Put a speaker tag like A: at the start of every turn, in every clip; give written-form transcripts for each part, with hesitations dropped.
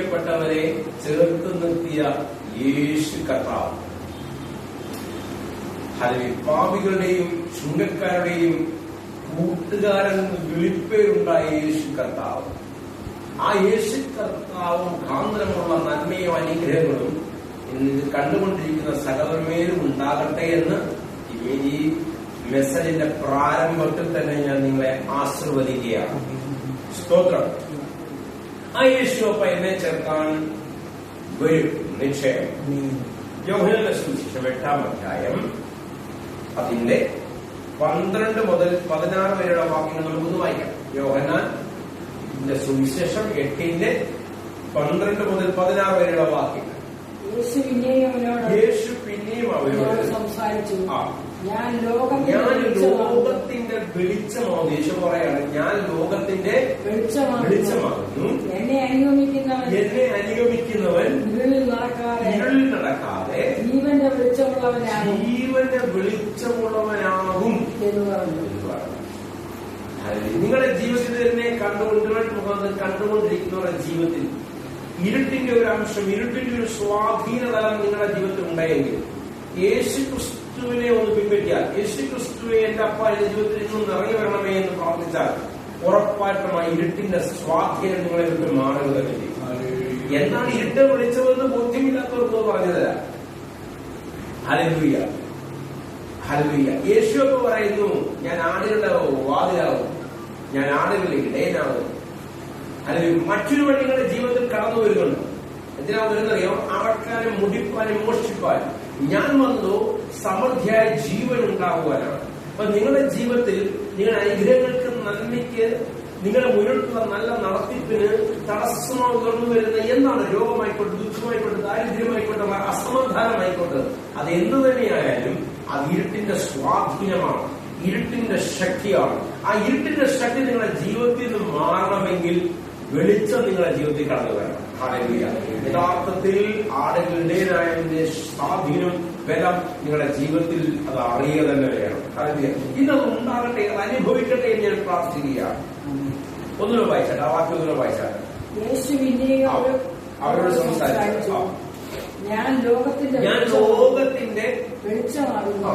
A: വിളിക്കപ്പെട്ടവരെ ചേർത്ത് നിർത്തിയ യേശു കർത്താവ്. പാപികളുടെയും ചുങ്കക്കാരുടെയും കൂട്ടുകാരൻ വിളിപ്പേരുണ്ടായ യേശു കർത്താവ്. ആ യേശു കർത്താവും മുഖാന്തരമുള്ള നന്മയും അനുഗ്രഹങ്ങളും ഇന്ന് കണ്ടുകൊണ്ടിരിക്കുന്ന സകലമേലും ഉണ്ടാകട്ടെ എന്ന് ഈ മെസ്സേജിന്റെ പ്രാരംഭത്തിൽ തന്നെ ഞാൻ നിങ്ങളെ ആശീർവദിക്കുകയാണ്. സ്തോത്രം. ആ യേശുവപ്പ എന്നെ ചേർക്കാൻ വരും നിശ്ചയം. യോഹന്നാന്റെ സുവിശേഷം 8-ാം അധ്യായം അതിന്റെ 12 മുതൽ 16 വരെയുള്ള വാക്യങ്ങൾ നമുക്കൊന്ന് വായിക്കാം. യോഹന്നാന്റെ സുവിശേഷം 8-ന്റെ 12 മുതൽ 16 വരെയുള്ള വാക്യങ്ങൾ.
B: യേശു പിന്നെയും അവരോട് സംസാരിച്ചു, ഞാൻ ലോകത്തിന്റെ വെളിച്ചമാകുന്നു. യേശു പറയാണ്, ഞാൻ ലോകത്തിന്റെ വെളിച്ചമാകുന്നു. എന്നെ അനുഗമിക്കുന്നവൻ ഇരുളിൽ നടക്കാതെ ജീവന്റെ വെളിച്ചമുള്ളവനാകും എന്ന് പറഞ്ഞു. നിങ്ങളുടെ ജീവിതത്തിൽ തന്നെ കണ്ടുകൊണ്ടിരിക്കുന്നവരുടെ ജീവിതത്തിൽ ഇരുട്ടിന്റെ ഒരു അംശം, ഇരുട്ടിന്റെ ഒരു സ്വാധീന തലം നിങ്ങളുടെ ജീവിതത്തിൽ ഉണ്ടായെങ്കിൽ യേശു ക്രിസ്തുവിനെ ഒന്ന് പിൻപറ്റിയാൽ, യേശു ക്രിസ്തുവെ എന്റെ അപ്പ എന്റെ ജീവിതത്തിൽ നിന്നും ഇറങ്ങി വരണമേ എന്ന് പ്രാർത്ഥിച്ചാൽ ഉറപ്പായിട്ടും ആ ഇരുട്ടിന്റെ സ്വാധീനം നിങ്ങളെ വിട്ട് മാറുക തന്നെ ചെയ്യും. എന്താണ് ഇരുട്ട് വിളിച്ചതെന്ന് ബോധ്യമില്ലാത്തവർക്ക് പറഞ്ഞു തരാം. Hallelujah, hallelujah. യേശു ഒക്കെ പറയുന്നു, ഞാൻ ആടുകളുടെ വാതിലാവും, ഞാൻ ആടുകളുടെ ഇടയനാവും. അല്ലെങ്കിൽ മറ്റൊരു വഴി നിങ്ങളുടെ ജീവിതത്തിൽ കടന്നു വരുന്നുണ്ട്. എന്തിനാ വരുന്നറിയോ? അറക്കാനും മുടിപ്പാനും മോഷ്ടിപ്പാനും. ഞാൻ വന്നു സമൃദ്ധിയായ ജീവൻ ഉണ്ടാകുവാനാണ്. അപ്പൊ നിങ്ങളുടെ ജീവിതത്തിൽ നിങ്ങളുടെ അനുഗ്രഹങ്ങൾക്ക്, നന്മയ്ക്ക്, നിങ്ങളുടെ മുന്നോട്ടുള്ള നല്ല നടത്തിപ്പിന് തടസ്സമായി ഉയർന്നു വരുന്ന എന്താണ്? രോഗമായിക്കോട്ടെ, ദുഃഖമായിക്കോട്ടെ, ദാരിദ്ര്യമായിക്കോട്ടെ, അസമാധാനമായിക്കോട്ടെ, അത് എന്തു തന്നെയായാലും അത് ഇരുട്ടിന്റെ സ്വാധീനമാണ്, ഇരുട്ടിന്റെ ശക്തിയാണ്. ആ ഇരുട്ടിന്റെ ശക്തി നിങ്ങളുടെ ജീവിതത്തിൽ നിന്ന് മാറണമെങ്കിൽ വെളിച്ചം നിങ്ങളുടെ ജീവിതത്തിൽ കടന്നു വരണം. ഹല്ലേലൂയ. യഥാർത്ഥത്തിൽ ആടുകളുടേതായ സ്വാധീനം, ബലം നിങ്ങളുടെ ജീവിതത്തിൽ അത് അറിയുക തന്നെ വേണം. ഹല്ലേലൂയ. ഇന്നത് ഉണ്ടാകട്ടെ, അത് അനുഭവിക്കട്ടെ എന്ന് ഞാൻ പ്രാർത്ഥിക്കുകയാണ്. ഒന്നുകൂടെ വായിച്ചാട്ടെ, ആ വാക്യം ഒന്നുകൂടെ വായിച്ചാട്ടെ. അവരോട് സംസാരിച്ചു, ഞാൻ ലോകത്തിന്റെ വെളിച്ചമാകുന്നു.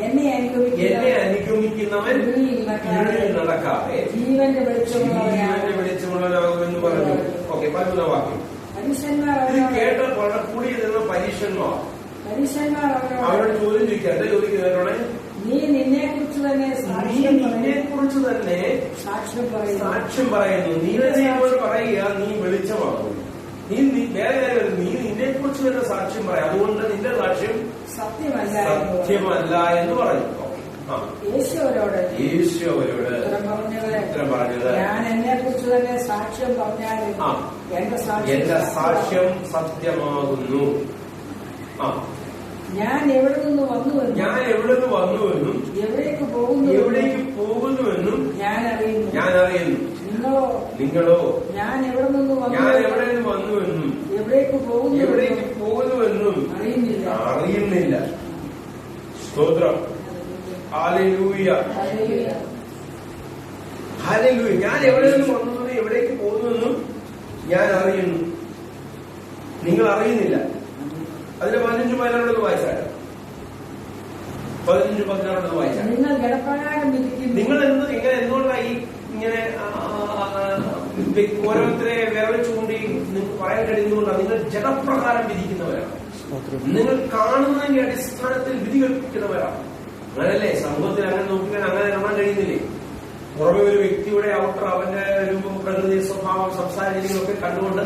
B: എന്നെ അനുഗമിക്കുന്നവൻ നടക്കാതെ ജീവന്റെ വെളിച്ചമുള്ളവനാകുമെന്ന് പറഞ്ഞു. ഓക്കെ, 13-ാം വാക്യം. കേട്ടപ്പോൾ കൂടി നിന്ന പരീക്ഷന്മാർ അവരോട് ചോദ്യം ചോദിക്കുക. എന്താ ചോദിക്കുന്നവരോടെ? നീ നിന്നെ കുറിച്ച് തന്നെ സാക്ഷ്യം പറയുന്നു. നീ തന്നെ പറയുക, നീ വെളിച്ചമാകുന്നു. നീ വേറെ കാര്യം, നീ നിന്നെ കുറിച്ച് തന്നെ സാക്ഷ്യം പറയാം. അതുകൊണ്ട് നിന്റെ സാക്ഷ്യം സത്യമല്ല എന്ന് പറഞ്ഞു. യേശു അവരോട് ഉത്തരം പറഞ്ഞത്, ഞാൻ എന്നെ കുറിച്ച് തന്നെ സാക്ഷ്യം പറഞ്ഞാൽ എന്റെ സാക്ഷ്യം സത്യമാകുന്നു. ഞാൻ എവിടെ നിന്ന് വന്നുവെന്നും എവിടേക്ക് പോകുന്നുവെന്നും ഞാൻ അറിയുന്നു. നിങ്ങളോ ഞാൻ എവിടെ നിന്ന് വന്നുവെന്നും എവിടേക്ക് പോകുന്നുവെന്നും അറിയുന്നില്ല. സ്തോത്രം. Hallelujah, hallelujah. ഞാൻ എവിടെ നിന്ന് വന്നുവെന്നും എവിടേക്ക് പോകുന്നുവെന്നും ഞാൻ അറിയുന്നു, നിങ്ങൾ അറിയുന്നില്ല. അതിന്റെ 15-16 വായിച്ചാൽ, 15-16 വായിച്ചാൽ, നിങ്ങൾ എന്തുകൊണ്ടായി ഇങ്ങനെ ഓരോരുത്തരെ വിരൽ ചൂണ്ടി നിങ്ങൾക്ക് പറയാൻ കഴിയുന്നതുകൊണ്ടാണ്? നിങ്ങൾ ജഡപ്രകാരം വിധിക്കുന്നവരാണ്. നിങ്ങൾ കാണുന്നതിന്റെ അടിസ്ഥാനത്തിൽ വിധി കൽപ്പിക്കുന്നവരാണ്. അങ്ങനല്ലേ? സമൂഹത്തിൽ അങ്ങനെ നോക്കിയാൽ അങ്ങനെ കാണാൻ കഴിയുന്നില്ലേ? പുറമെ ഒരു വ്യക്തിയുടെ ഔട്ടർ, അവന്റെ രൂപം, പ്രകൃതി, സ്വഭാവം, സംസാര രീതികളൊക്കെ കണ്ടുകൊണ്ട്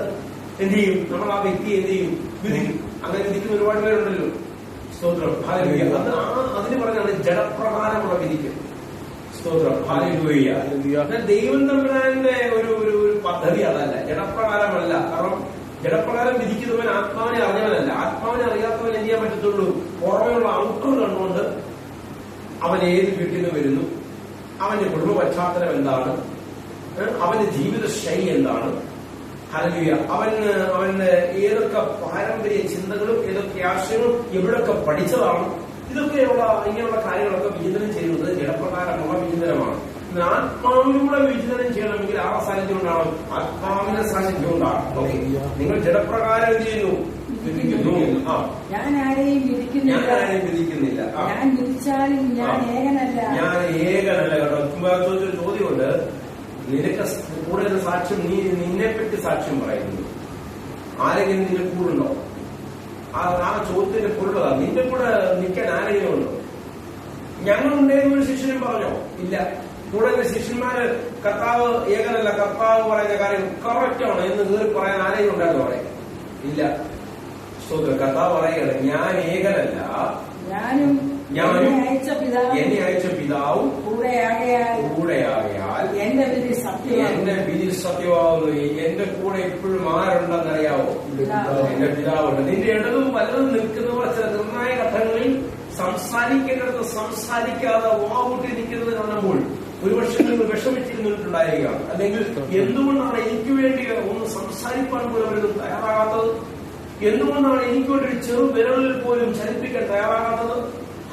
B: എന്ത് ചെയ്യും? നമ്മൾ ആ വ്യക്തിയെ എന്ത് ചെയ്യും? വിധിക്കും. അങ്ങനെ വിധിക്കുന്ന ഒരുപാട് പേരുണ്ടല്ലോ. സ്തോത്രം. ഹല്ലേലൂയ. അതിന് പറഞ്ഞാണ് ജഡപ്രകാരമുള്ള വിധിക്കും. സ്തോത്രം. ഹല്ലേലൂയ. ദൈവം തമ്പുരാന്റെ ഒരു പദ്ധതി അതല്ല, ജഡപ്രകാരമല്ല. കാരണം ജഡപ്രകാരം വിധിക്കുന്നവൻ ആത്മാവിനെ അറിഞ്ഞവനല്ല. ആത്മാവിനെ അറിയാത്തവൻ എന്ത് ചെയ്യാൻ പറ്റത്തുള്ളൂ? പുറമെയുള്ള ഔട്ടർ കണ്ടുകൊണ്ട് അവൻ ഏത് വീട്ടിൽ നിന്ന് വരുന്നു, അവന്റെ കുടുംബ പശ്ചാത്തലം എന്താണ്, അവന്റെ ജീവിത ശൈലി എന്താണ്, ഹല്ലേലൂയ, അവന് ഏതൊക്കെ പാരമ്പര്യ ചിന്തകളും ഏതൊക്കെ ആശയങ്ങളും എവിടൊക്കെ പഠിച്ചതാണ്, ഇങ്ങനെയുള്ള കാര്യങ്ങളൊക്കെ വിചിന്തനം ചെയ്യുന്നത് ജഡപ്രകാരമുള്ള വിചിന്തനമാണ്. ആത്മാവിലൂടെ വിചിന്തനം ചെയ്യണമെങ്കിൽ ആ സാന്നിധ്യം ഉണ്ടാവണം, ആത്മാവിന്റെ സാന്നിധ്യം ഉണ്ടാകണം. നിങ്ങൾ ജഡപ്രകാരം എന്ത് ചെയ്യുന്നു?
C: ഞാൻ ആരെയും
B: വിധിക്കുന്നില്ല.
C: ഞാൻ വിധിച്ചാലും ഞാൻ ഏകനല്ല.
B: ഞാൻ ഏകനല്ല കേട്ടോ. ചോദിച്ചൊരു ചോദ്യമുണ്ട്, നിനക്ക് കൂടുതൽ സാക്ഷ്യം നിന്നെപ്പറ്റി സാക്ഷ്യം പറയുന്നു, ആരെങ്കിലും നിന്റെ കൂടുണ്ടോ? ആ ചോദ്യത്തിന്റെ പൊരുളതാ. നിന്റെ കൂടെ നിൽക്കാൻ ആരെങ്കിലും ഉണ്ടോ? ഞങ്ങളുണ്ടെന്ന് ഒരു ശിഷ്യനും പറഞ്ഞോ? ഇല്ല. കൂടെ ശിഷ്യന്മാര് കർത്താവ് ഏകനല്ല, കർത്താവ് പറയുന്ന കാര്യം കറക്റ്റാണ് എന്ന് കയറി പറയാൻ ആരെങ്കിലും ഉണ്ടായിരുന്നു? പറയാം ഇല്ല. കർത്താവ് പറയുകയാണ്, ഞാൻ ഏകനല്ല, ഞാനും എന്നെ അയച്ച പിതാവും കൂടെയാകയാൽ എന്റെ വിധി സത്യമാവുന്നു. എന്റെ കൂടെ എപ്പോഴും ആരുണ്ടെന്നറിയാവോ? എന്റെ പിതാവുണ്ട്. നിന്റെ ഇടതും വലതും നിൽക്കുന്നവർ ചില നിർണായക ഘട്ടങ്ങളിൽ സംസാരിക്കേണ്ടത് സംസാരിക്കാതെ വാവൂട്ടി നിൽക്കുന്നത് കാണുമ്പോൾ ഒരുപക്ഷെ നിങ്ങൾ വിഷമിച്ചിരുന്നിട്ടുണ്ടായിരിക്കാം. അല്ലെങ്കിൽ എന്തുകൊണ്ടാണ് എനിക്ക് വേണ്ടി ഒന്ന് സംസാരിക്കാൻ പോലും അവരത് തയ്യാറാകാത്തത്? എന്തുകൊണ്ടാണ് എനിക്ക് വേണ്ടി ഒരു ചെറു വിരലിൽ പോലും ചലിപ്പിക്കാൻ തയ്യാറാകാത്തത്?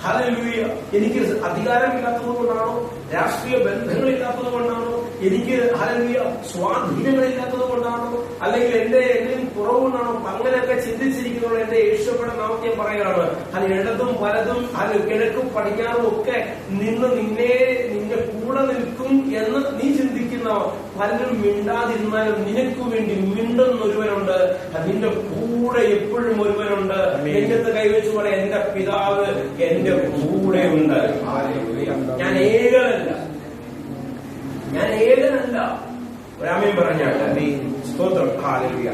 B: ഹല്ലേലൂയ. എനിക്ക് അധികാരമില്ലാത്തത് കൊണ്ടാണോ? രാഷ്ട്രീയ ബന്ധങ്ങളില്ലാത്തത് കൊണ്ടാണോ? എനിക്ക് ഹല്ലേലൂയ സ്വാധീനങ്ങളില്ലാത്തത് കൊണ്ടാണോ? അല്ലെങ്കിൽ എന്റെ എന്തെങ്കിലും കുറവുകൊണ്ടാണോ? അങ്ങനെയൊക്കെ ചിന്തിച്ചിരിക്കുന്നതോടെ എന്റെ യേശുവിടെ നാമത്തെ പറയുകയാണ്, അത് ഇടതും വലതും കിഴക്കും പടിഞ്ഞാറും ഒക്കെ നിന്റെ കൂടെ നിൽക്കും എന്ന് നീ ചിന്തിക്കുന്ന പലരും മിണ്ടാതിരുന്നാലും നിനക്ക് വേണ്ടി മിണ്ടുന്നൊരുവനുണ്ട്. നിന്റെ കൂടെ എപ്പോഴും ഒരുവനുണ്ട്. നെഞ്ചത്ത് കൈവച്ച് പറയാം, എന്റെ പിതാവ് എന്റെ കൂടെ ഉണ്ട്. ഞാൻ ഏകനല്ല, ഞാൻ ഏകനല്ല. രാമൻ പറഞ്ഞാട്ടെ നീ സ്തോത്രം. ഹല്ലേലൂയ.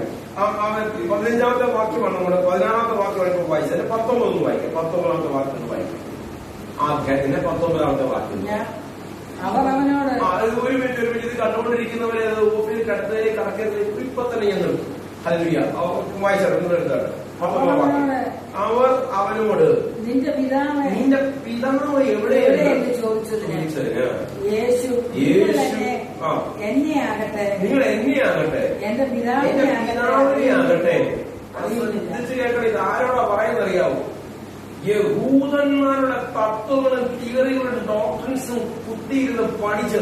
B: 15ാമത്തെ വാക്യമാണ് നമ്മുടെ 16ാമത്തെ വാക്യമാണ് ഇപ്പൊ വായിച്ചത്. 19 വായിക്കാം. 19ാമത്തെ വാക്യം വായിക്കാം. ആ അധ്യായത്തിന്റെ 19ാമത്തെ വാക്യം. ഒരു മിനിറ്റ് ഇത് കണ്ടുകൊണ്ടിരിക്കുന്നവരെ ഓഫീസിൽ കടത്തേക്ക് കടക്കരുത്. ഇപ്പൊ തന്നെ ഞാൻ നിർത്തും. ഹല്ലേലൂയ. വായിച്ചാൽ എടുത്താണ്. അവർ അവനോട് നിന്റെ പിതാവ് എവിടെയാണ് ചോദിച്ചതിന് യേശു എന്നെയാകട്ടെ, നിങ്ങൾ എന്നെയാകട്ടെ, എന്റെ പിതാവിനെ ആകട്ടെ. ശ്രദ്ധിച്ചു കേൾക്കണം. ഇത് ആരോടാ പറയുന്നറിയാവോ? യഹൂദന്മാരുടെ തത്വങ്ങളും തിയറികളും ഡോക്ട്രിൻസും കുത്തിയിരുന്ന് പഠിച്ച്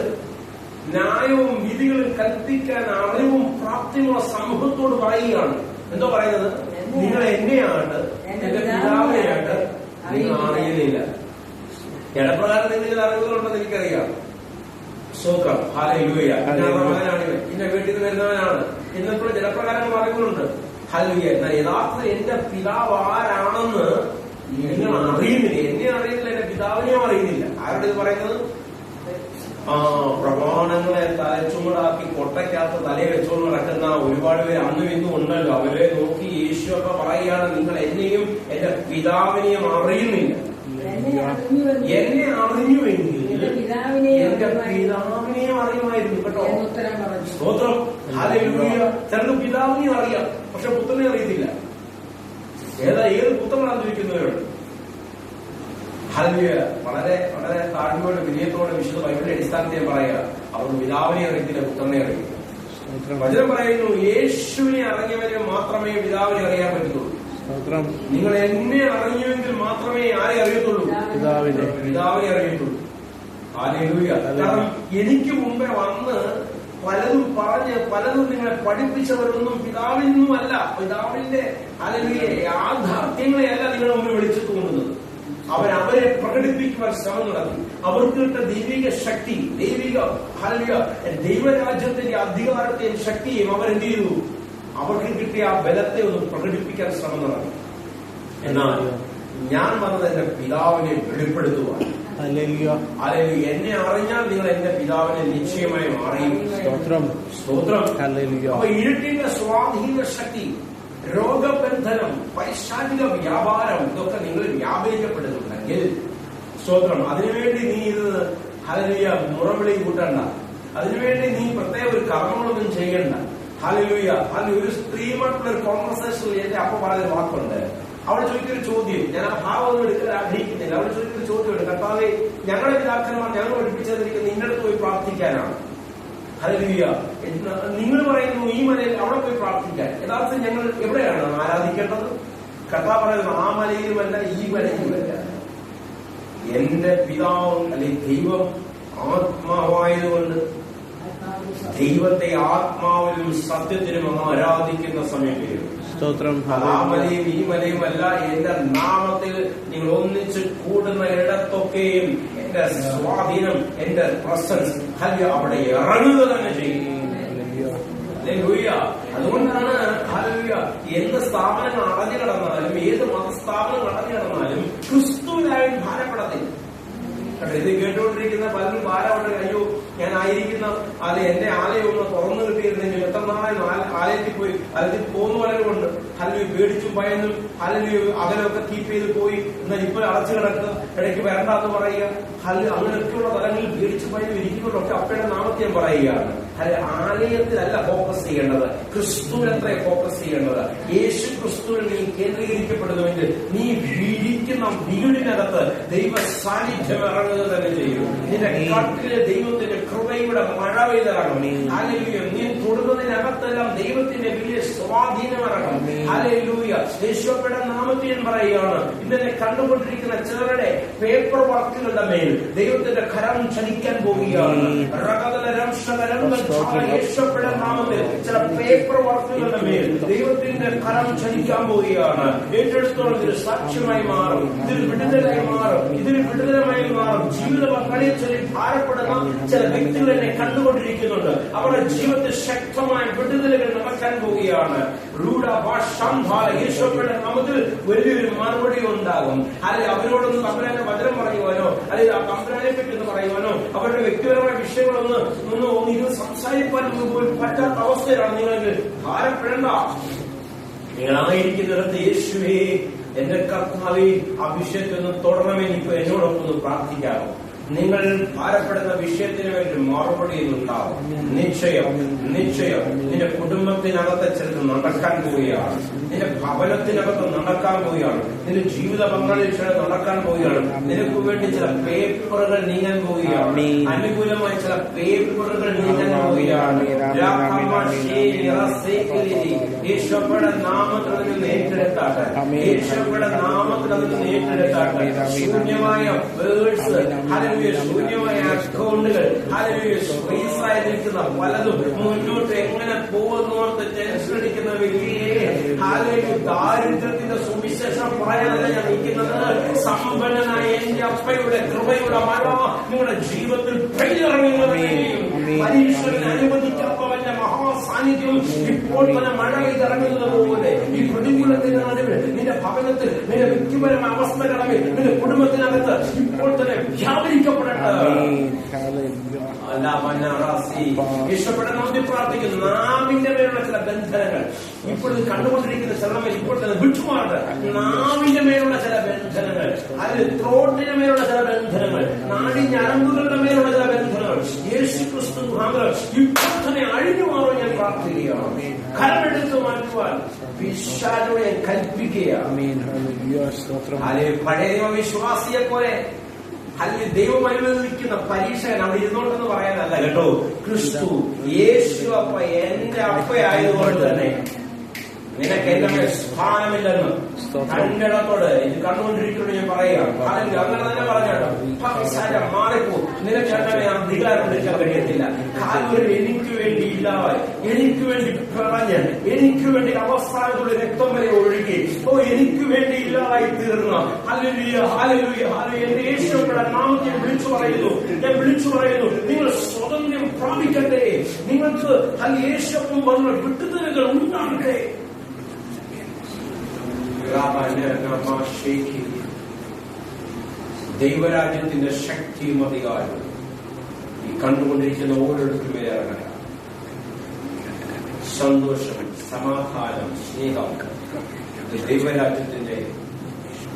B: ന്യായവും വിധികളും കൽപ്പിക്കാൻ അറിവും പ്രാപ്തിയുള്ള സമൂഹത്തോട് പറയുകയാണ്. എന്തോ പറയുന്നത്? നിങ്ങൾ എന്നെയാകട്ടെ, എന്റെ പിതാവിനെയാകട്ടെ നിങ്ങൾ അറിയുന്നില്ല. ജഡപ്രകാരം നിങ്ങൾ അറിവുകളുണ്ടെന്ന് എനിക്കറിയാം. സ്തോത്രം. ഹല്ലേലൂയ. മകനാണ് ഇവൻ, എന്റെ വീട്ടിൽ നിന്ന് വരുന്നവനാണ്. ഇന്നിപ്പോൾ ജഡപ്രകാരം അറിവുകളുണ്ട്. ഹല്ലേലൂയ. എന്നാൽ യഥാർത്ഥ എന്റെ പിതാവ് ആരാണെന്ന് നിങ്ങൾ അറിയുന്നില്ല. എന്നെ അറിയുന്നില്ല, എന്റെ പിതാവിനെയും അറിയുന്നില്ല. ആരുടെ ഇത് പറയുന്നത്? പ്രമാണങ്ങളെ തലച്ചുമടാക്കി കൊട്ടയ്ക്കകത്ത് തലയെ വെച്ചുകൊണ്ട് നടക്കുന്ന ഒരുപാട് പേര് അന്നും ഇന്നും ഉണ്ടല്ലോ. അവരെ നോക്കി യേശു ഒക്കെ പറയുകയാണ്, നിങ്ങൾ എന്നെയും എന്റെ പിതാവിനെയും അറിയുന്നില്ല. എന്നെ അറിഞ്ഞുവെങ്കിൽ എന്റെ പിതാവിനെയും അറിയുമായിരുന്നു കേട്ടോ. സ്തോത്രം. ഹല്ലേലൂയ. ചിലർക്ക് പിതാവിനെയും അറിയാം, പക്ഷെ പുത്രനെ അറിയത്തില്ല. ഏത് പുത്രനാണെന്ന് ചോദിക്കുന്നവരുണ്ട്. ഹല്ലേലൂയ. വളരെ വളരെ താഴ്മയോടെ വിനയത്തോടെ വിശുദ്ധ ബൈബിളിന്റെ അടിസ്ഥാനത്തെ പറയുക, അവർ പിതാവിനെ അറിയത്തില്ല, പുത്രനെ അറിയില്ല. വചനം പറയുന്നു, യേശുവിനെ അറിഞ്ഞവരെ മാത്രമേ പിതാവിനെ അറിയാൻ പറ്റത്തുള്ളൂ. നിങ്ങൾ എന്നെ അറിഞ്ഞുവെങ്കിൽ മാത്രമേ ആരെ അറിയത്തുള്ളൂ? പിതാവിനെ അറിയത്തുള്ളൂ. ഹല്ലേലൂയ. കാരണം എനിക്ക് മുമ്പേ വന്ന് പലതും പറഞ്ഞ് പലതും നിങ്ങളെ പഠിപ്പിച്ചവരൊന്നും പിതാവിൽ നിന്നുമല്ല, പിതാവിന്റെ ഹല്ലേലൂയ യാഥാർത്ഥ്യങ്ങളെയല്ല നിങ്ങളുടെ മുമ്പിൽ വിളിച്ചിട്ട് കൊണ്ടുവന്നത്. അവരെ പ്രകടിപ്പിക്കുവാൻ ശ്രമം നടത്തി. അവർക്ക് കിട്ട ദൈവിക ശക്തി, ദൈവരാജ്യത്തിന്റെ അധികാരത്തെയും ശക്തിയും അവരെന്ത് ചെയ്തു? അവർക്ക് കിട്ടിയ ആ ബലത്തെ ഒന്ന് പ്രകടിപ്പിക്കാൻ ശ്രമം നടത്തി. എന്നാൽ ഞാൻ വന്നത് എന്റെ പിതാവിനെ വെളിപ്പെടുത്തുവാൻ. എന്നെ അറിഞ്ഞാൽ നിങ്ങൾ എന്റെ പിതാവിനെ നിശ്ചയമായും അറിയും. സ്തോത്രം. അപ്പൊ ഇരുട്ടിന്റെ സ്വാധീന ശക്തി, രോഗബന്ധനം, പൈശാചിക വ്യാപാരം, ഇതൊക്കെ നിങ്ങൾ വ്യാപരിക്കപ്പെടുന്നുണ്ടെങ്കിൽ സ്തോത്രം, അതിനുവേണ്ടി നീ ഇത് ഹല്ലേലൂയ മുറവിളി കൂട്ടണ്ട. അതിനുവേണ്ടി നീ പ്രത്യേക ഒരു കർമ്മങ്ങളൊന്നും ചെയ്യണ്ട. ഹല്ലേലൂയ. ഒരു സ്ത്രീയുമായിട്ടുള്ള ഒരു കോൺവെർസേഷനിൽ എന്റെ അപ്പ പറഞ്ഞൊരു വാക്കുണ്ട്. അവിടെ ചോദിക്കൊരു ചോദ്യം, ഞാൻ ആ ഭാവം എടുക്കാൻ ആഗ്രഹിക്കുന്നില്ല. അവിടെ ചോദിക്കൊരു ചോദ്യമുണ്ട്, കർത്താവേ, ഞങ്ങളുടെ പിതാക്കന്മാർ ഞങ്ങൾ പഠിപ്പിച്ചതിരിക്കുന്ന നിന്റെ അടുത്ത് പോയി പ്രാർത്ഥിക്കാനാണ്. ഹല്ലേലൂയ. നിങ്ങൾ പറയുന്നു ഈ മലയിൽ അവിടെ പോയി പ്രാർത്ഥിക്കാൻ. യഥാർത്ഥത്തിൽ ഞങ്ങൾ എവിടെയാണ് ആരാധിക്കേണ്ടത്? കർത്താവ് പറയുന്നു, ആ മലയിലുമല്ല ഈ മലയിലുമല്ല. എന്റെ പിതാവ് അല്ലെങ്കിൽ ദൈവം
A: ആത്മാവായതുകൊണ്ട് ദൈവത്തെ ആത്മാവിലും സത്യത്തിലും ആരാധിക്കുന്ന സമയം വരും. ആ മലയും ഈ മലയും അല്ല, എന്റെ നാമത്തിൽ നിങ്ങൾ ഒന്നിച്ച് കൂടുന്ന ഇടത്തൊക്കെയും എന്റെ സ്വാധീനം, എന്റെ പ്രസൻസ് അവിടെ ഇറങ്ങുക തന്നെ ചെയ്യും. അതുകൊണ്ടാണ് എന്ത് സ്ഥാപനങ്ങൾ അടഞ്ഞു കിടന്നാലും, ഏത് മതസ്ഥാപനങ്ങൾ അടഞ്ഞു കിടന്നാലും ക്രിസ്തുവിനായി ഭാരപ്പെടത്തില്ല. ഇത് കേട്ടുകൊണ്ടിരിക്കുന്ന പലരും ഭാരമുണ്ട്. അയ്യോ, ഞാൻ ആയിരിക്കുന്ന എന്റെ ആലയം ഒന്ന് തുറന്നു കിട്ടിയിരുന്നെങ്കിൽ എത്ര നാളായി ആലയത്തിൽ പോയി, ആലയത്തിൽ പോകുന്ന പലരുമുണ്ട്. അല്ലെങ്കിൽ പേടിച്ചും ഭയന്നും അല്ലെങ്കിൽ അകലൊക്കെ കീപ്പ് ചെയ്ത് പോയി, എന്നാൽ ഇപ്പോൾ അടച്ചു കിടക്കുക, ഇടയ്ക്ക് വരണ്ടെന്ന് പറയുക. അങ്ങനെയൊക്കെയുള്ള തലങ്ങളിൽ പേടിച്ചു ഭയം ഇരിക്കുന്നവരൊക്കെ അപ്പയുടെ നാമത്തെ ഞാൻ പറയുകയാണ്. ആലയത്തിലല്ല ഫോക്കസ് ചെയ്യേണ്ടത്, ക്രിസ്തുവിനത്രേ ഫോക്കസ് ചെയ്യേണ്ടത്. യേശു ക്രിസ്തുവിൽ നീ കേന്ദ്രീകരിക്കപ്പെടുന്നുവെങ്കിൽ നീ ഇരിക്കുന്ന വീടിനകത്ത് ദൈവ സാന്നിധ്യം ഇറങ്ങുക തന്നെ ചെയ്യും. നിന്റെ കാട്ടിലെ ദൈവത്തിന്റെ കൃപയുടെ മഴ പെയ്തിറങ്ങും. ഹല്ലേലൂയ. നീ തൊടുന്നതിനകത്തെല്ലാം ദൈവത്തിന്റെ വലിയ സ്വാധീനം ഇറങ്ങും. ഹല്ലേലൂയ. യേശുവയുടെ നാമത്തിൽ ഞാൻ പറയുകയാണ്, ഇന്നെ കണ്ടുകൊണ്ടിരിക്കുന്ന ചിലരുടെ പേപ്പർ വർക്കുകളുടെ മേൽ ദൈവത്തിന്റെ കരം ചലിക്കാൻ പോവുകയാണ്. യേശുവയുടെ നാമത്തിൽ ചില പേപ്പർ വർക്കുകളുടെ മേൽ ദൈവത്തിന്റെ കരം ചലിക്കാൻ പോവുകയാണ്. ഏറ്റെടുത്തോളം ഇതൊരു സാക്ഷ്യമായി മാറും, ഇതൊരു വിടുതലായി മാറും, ഇതൊരു വിടുതലമായി മാറും. ജീവിത പങ്കാളിയെ ചൊല്ലി ഭാരപ്പെടുന്ന ചില വ്യക്തികൾ എന്നെ കണ്ടുകൊണ്ടിരിക്കുന്നുണ്ട്. അവരുടെ ജീവിതത്തിൽ ശക്തമായ വിടുതലുകൾ നടക്കാൻ പോവുകയാണ്. യേശുവയുടെ നാമത്തിൽ വലിയൊരു മറുപടി ഉണ്ടാകും. അല്ലെങ്കിൽ അവരോടൊന്ന് തമ്പുരാന്റെ വചനം പറയുവാനോ, അല്ലെങ്കിൽ ആ തമ്പുരാനെ പറ്റി ഒന്ന് പറയുവാനോ, അവരുടെ വ്യക്തിപരമായ വിഷയങ്ങളൊന്ന് ഇത് സംസാരിക്കാൻ പോലും പറ്റാത്ത അവസ്ഥയിലാണ് നിങ്ങൾക്ക്. ഭാരപ്പെടേണ്ട. നിങ്ങളായിരിക്കുന്നിടത്ത് യേശുവേ, എന്റെ കർത്താവേ, ആ വിഷയത്തിൽ നിന്ന് തുടരണമെനിക്ക് എന്നോടൊപ്പം ഒന്ന് പ്രാർത്ഥിക്കാമോ? നിങ്ങൾ ഭാരപ്പെടുന്ന വിഷയത്തിന് വേണ്ടി മറുപടി ഉണ്ടാവും. നിശ്ചയം നിശ്ചയം നിന്റെ കുടുംബത്തിനകത്ത് ചിലത് നടക്കാൻ പോവുകയാണ്, നിന്റെ ഭവനത്തിനകത്ത് നടക്കാൻ പോവുകയാണ്, നിന്റെ ജീവിത പങ്കാളിൽ ചില നടക്കാൻ പോവുകയാണ്. നിനക്ക് വേണ്ടി ചില പേപ്പറുകൾ നീങ്ങാൻ പോവുകയാണ്, അനുകൂലമായ ചില പേപ്പറുകൾ നീങ്ങാൻ പോവുകയാണ്. യേശുവയുടെ നാമത്തിൽ അതിന് ഏറ്റെടുത്താട്ടെ, യേശുവയുടെ നാമത്തിൽ അതിന് ഏറ്റെടുത്താട്ടെ. ശൂന്യമായ വേഴ്സ്, ശൂന്യമായ അക്കൗണ്ടുകൾ, ഫ്രീസായി നിൽക്കുന്ന പലതും മുന്നോട്ട് എങ്ങനെ പോകുന്നോർത്ത് ടെൻഷൻ അടിക്കുന്ന വ്യക്തിയെ ദാരിദ്ര്യത്തിന്റെ സുവിശേഷം പറയാനല്ല ഞാൻ നിൽക്കുന്നത്. സമ്പന്നനായ എന്റെ അപ്പയുടെ കൃപയുടെ മഴ നിങ്ങളുടെ ജീവിതത്തിൽ പെയ്തിറങ്ങുകയും പരീക്ഷകന് അനുവദിക്കാത്തവന്റെ മഹാസാന്നിധ്യം ഇപ്പോൾ തന്നെ മഴ പെയ്തിറങ്ങുന്നത് പോലെ ഈ പ്രതികൂലത്തിന്റെ നടുവിൽ നിന്റെ ഭവനത്തിൽ, നിന്റെ വ്യക്തിപരമായ അവസ്ഥകളിൽ, നിന്റെ കുടുംബത്തിനകത്ത് ഇപ്പോൾ തന്നെ വ്യാപരിക്കപ്പെടട്ടെ. ഇഷ്ടപ്പെടുന്ന പ്രാർത്ഥിക്കുന്നു. നാവിന്റെ മേലുള്ള ചില ബന്ധനങ്ങൾ ഇപ്പോൾ കണ്ടുകൊണ്ടിരിക്കുന്ന ചിലമേ ഇപ്പോൾ തന്നെ വിട്ടുമാറട്ടെ. നാവിന്റെ മേലുള്ള ചില ബന്ധനങ്ങൾ, അതിൽ ത്രോട്ടിന്റെ മേലുള്ള ചില ബന്ധനങ്ങൾ, നാടി ഞരമ്പുകളുടെ മേലുള്ള ചില ബന്ധനങ്ങൾ യേശു ക്രിസ്തു ഇപ്പോൾ തന്നെ അഴിഞ്ഞു മാറും ഞാൻ പ്രാർത്ഥിക്കുകയാണ്. കരമെടുത്ത് മാറ്റുവാൻ പിശാചോടെ ഞാൻ കൽപ്പിക്കുകയാണ്. പഴയ വിശ്വാസിയെ പോലെ അല്ലെങ്കിൽ ദൈവം അനുവദിക്കുന്ന പരീക്ഷകൻ അവിടെ ഇരുന്നോട്ടെന്ന് പറയാനല്ല കേട്ടോ. ക്രിസ്തു യേശു അപ്പ എന്റെ അപ്പയായതുകൊണ്ട് തന്നെ നിനക്ക് എന്റെ മേൽ സ്ഥാനമില്ലെന്ന് കണ്ടിടത്തോട് ഇത് കണ്ടുകൊണ്ടിരിക്കുന്നത് ഞാൻ പറയുകയാണ്. അങ്ങനെ തന്നെ പറഞ്ഞോ, മാറിപ്പോ നിനക്ക് എന്നെ അധികാരം എടുക്കാൻ കഴിയത്തില്ല. കാലൂരിൽ എനിക്ക് വേണ്ടി ഇല്ലാതായി, എനിക്ക് വേണ്ടി പറഞ്ഞ്, എനിക്ക് വേണ്ടി അവസാനത്തോടെ രക്തം വരെ ഒഴുകി, എനിക്ക് വേണ്ടി ഇല്ലാതായി തീർന്ന ഹല്ലേലൂയ ഹല്ലേലൂയ ഹല്ലേലൂയ എന്റെ യേശുവയുടെ നാമത്തിൽ വിളിച്ചു പറയുന്നു, ഞാൻ വിളിച്ചു പറയുന്നു, നിങ്ങൾ സ്വാതന്ത്ര്യം പ്രാപിക്കട്ടെ. നിങ്ങൾക്ക് യേശുവും വന്ന വിട്ടുതലുകൾ ഉണ്ടാകട്ടെ. ദൈവരാജ്യത്തിന്റെ ശക്തിയും അധികാരവും ഈ കണ്ടുകൊണ്ടിരിക്കുന്ന ഓരോരുത്തരും ഇറങ്ങട്ടെ. സന്തോഷം, സമാധാനം, സ്നേഹം ദൈവരാജ്യത്തിന്റെ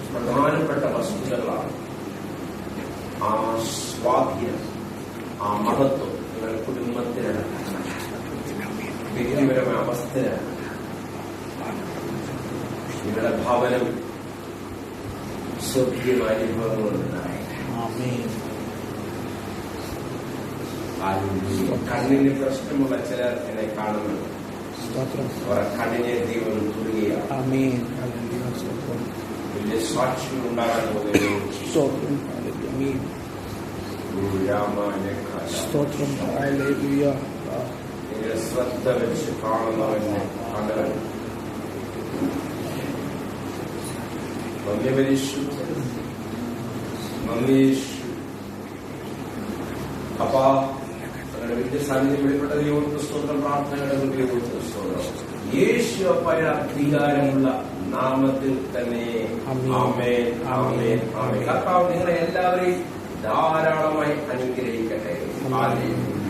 A: പ്രധാനപ്പെട്ട വസ്തുതകളാണ്. ആ സ്വാധീനം, ആ മഹത്വം നിങ്ങളുടെ കുടുംബത്തിലാണ്, വ്യക്തിപരമായ അവസ്ഥയിലാണ്, നിങ്ങളുടെ ഭവനം സ്വർഗീയമായ അനുഭവങ്ങളുണ്ടായി. കണ്ണിന് പ്രശ്നമുള്ള ചിലർ എന്നെ കാണുന്നുണ്ട്. അവരുടെ കണ്ണിനെ ദൈവം തുറക്കുകയാണ്. വലിയ സാക്ഷികൾ ഉണ്ടാകാൻ പോകുന്നു.
D: സ്തോത്രം. ഹല്ലേലൂയ.
A: നിന്റെ ശ്രദ്ധ വെച്ച് കാണുന്നവനെ കണ്ടവൻ നന്ദി പരിശുദ്ധ നന്ദി അപ്പാ നിങ്ങളുടെ വലിയ സാന്നിധ്യം വെളിപ്പെട്ട ദൈവത്തെ സ്തോത്രം. പ്രാർത്ഥനയുടെ ദൈവത്തെ സ്തോത്രം. യേശു അപ്പയുടെ അധികാരമുള്ള നാമത്തിൽ തന്നെ ആമേൻ ആമേൻ ആമേൻ. കർത്താവ് നിങ്ങളെ എല്ലാവരെയും ധാരാളമായി അനുഗ്രഹിക്കട്ടെ. ആമേൻ.